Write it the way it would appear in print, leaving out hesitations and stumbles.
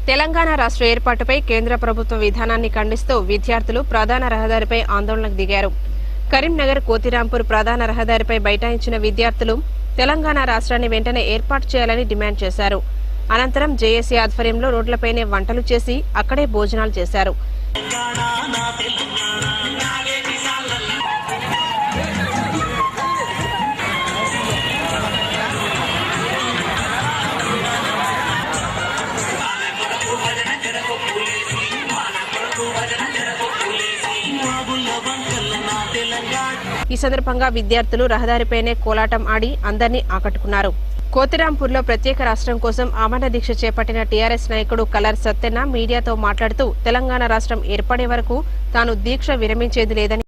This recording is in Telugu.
తెలంగాణ రాష్ట్ర ఏర్పాటుపై కేంద్ర ప్రభుత్వ విధానాన్ని ఖండిస్తూ విద్యార్థులు ప్రధాన రహదారిపై ఆందోళనకు దిగారు. కరీంనగర్ కోతిరాంపూర్ ప్రధాన రహదారిపై బైఠాయించిన విద్యార్థులు తెలంగాణ రాష్ట్రాన్ని వెంటనే ఏర్పాటు చేయాలని డిమాండ్ చేశారు. అనంతరం జేఏసీ ఆధ్వర్యంలో రోడ్లపైనే వంటలు చేసి అక్కడే భోజనాలు చేశారు. ఈ సందర్భంగా విద్యార్థులు రహదారిపైనే కోలాటం ఆడి అందరినీ ఆకట్టుకున్నారు. కోతిరాంపూర్లో ప్రత్యేక రాష్ట్రం కోసం ఆమరణ దీక్ష చేపట్టిన టీఆర్ఎస్ నాయకుడు కలర్ సత్తెన్న మీడియాతో మాట్లాడుతూ తెలంగాణ రాష్ట్రం ఏర్పడే వరకు తాను దీక్ష విరమించేది లేదని